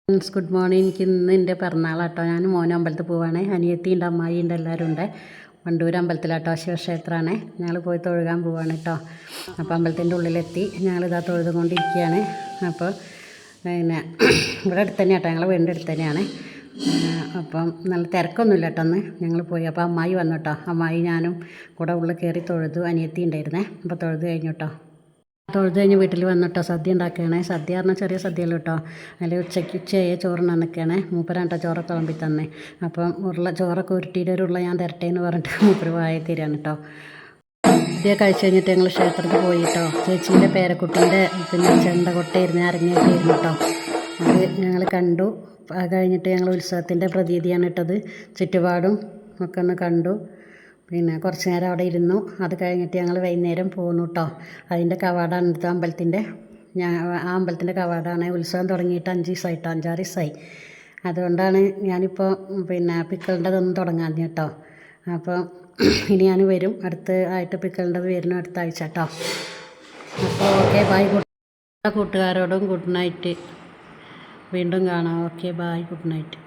Friends good morning. എനിക്ക് ഇന്ന് എൻ്റെ പിറന്നാളാട്ടോ. ഞാൻ മോനും അമ്പലത്തിൽ പോവാണ്. അനിയത്തിയുണ്ട്, അമ്മായിയുണ്ട്, എല്ലാവരും ഉണ്ട്. വണ്ടൂർ അമ്പലത്തിലാട്ടോ, ശിവക്ഷേത്രമാണ്. ഞങ്ങൾ പോയി തൊഴുകാൻ പോവാണ് കേട്ടോ. അപ്പോൾ അമ്പലത്തിൻ്റെ ഉള്ളിലെത്തി ഞങ്ങളിതാ തൊഴുതുകൊണ്ടിരിക്കുകയാണ്. അപ്പോൾ പിന്നെ ഇവിടെ അടുത്ത് തന്നെയാണ് കേട്ടോ, ഞങ്ങൾ വീടിൻ്റെ അടുത്ത് തന്നെയാണ്. അപ്പം നല്ല തിരക്കൊന്നുമില്ല കേട്ടോ. അന്ന് ഞങ്ങൾ പോയി. അപ്പോൾ അമ്മായി വന്നു കേട്ടോ. അമ്മായി ഞാനും കൂടെ ഉള്ളിൽ കയറി തൊഴുതു. അനിയത്തി ഉണ്ടായിരുന്നേ. അപ്പോൾ തൊഴുത് കഴിഞ്ഞു കേട്ടോ. തൊഴുത് കഴിഞ്ഞ് വീട്ടിൽ വന്നിട്ടോ സദ്യ ഉണ്ടാക്കുകയാണ്. സദ്യ പറഞ്ഞാൽ ചെറിയ സദ്യയല്ലോ കേട്ടോ. അതിൽ ഉച്ചയായ ചോറുണ്ണാൻ നിൽക്കുകയാണ്. മൂപ്പരാട്ടോ ചോറൊക്കെ വിളമ്പി തന്നെ. അപ്പം ചോറൊക്കെ ഉരുട്ടിയിട്ട് ഒരു ഉരുള ഞാൻ തരട്ടെ എന്ന് പറഞ്ഞിട്ട് മൂപ്പര് വായ തരാണ് കേട്ടോ. സദ്യ കഴിച്ച് കഴിഞ്ഞിട്ട് ഞങ്ങൾ ക്ഷേത്രത്തിൽ പോയി കേട്ടോ. ചേച്ചീൻ്റെ പേരക്കുട്ടീൻ്റെ ചെണ്ട കൊട്ടയായിരുന്നു, അരങ്ങേറ്റായിരുന്നു കേട്ടോ. അത് ഞങ്ങൾ കണ്ടു. അത് കഴിഞ്ഞിട്ട് ഞങ്ങൾ ഉത്സവത്തിൻ്റെ പ്രതീതിയാണ് ഇട്ടത്. ചുറ്റുപാടും ഒക്കെ ഒന്ന് കണ്ടു. പിന്നെ കുറച്ച് നേരം അവിടെ ഇരുന്നു. അത് കഴിഞ്ഞിട്ട് ഞങ്ങൾ വൈകുന്നേരം പോന്നു കേട്ടോ. അതിൻ്റെ കവാടമാണ് എടുത്ത അമ്പലത്തിൻ്റെ. ആ അമ്പലത്തിൻ്റെ കവാടമാണ്. ഉത്സവം തുടങ്ങിയിട്ട് 5 ദിവസമായിട്ടോ, 5-6 ദിവസമായി. അതുകൊണ്ടാണ് ഞാനിപ്പോൾ പിന്നെ പിക്കളിൻ്റെതൊന്നും തുടങ്ങാൻ കേട്ടോ. അപ്പോൾ ഇനി ഞാൻ വരും, അടുത്ത് ആയിട്ട് പിക്കളിൻ്റെത് വരുന്നു അടുത്ത ആഴ്ച കേട്ടോ. അപ്പോൾ ഓക്കെ ബൈ. കൂട്ടുകാരോടും ഗുഡ് നൈറ്റ്. വീണ്ടും കാണാം. Okay bye, good night.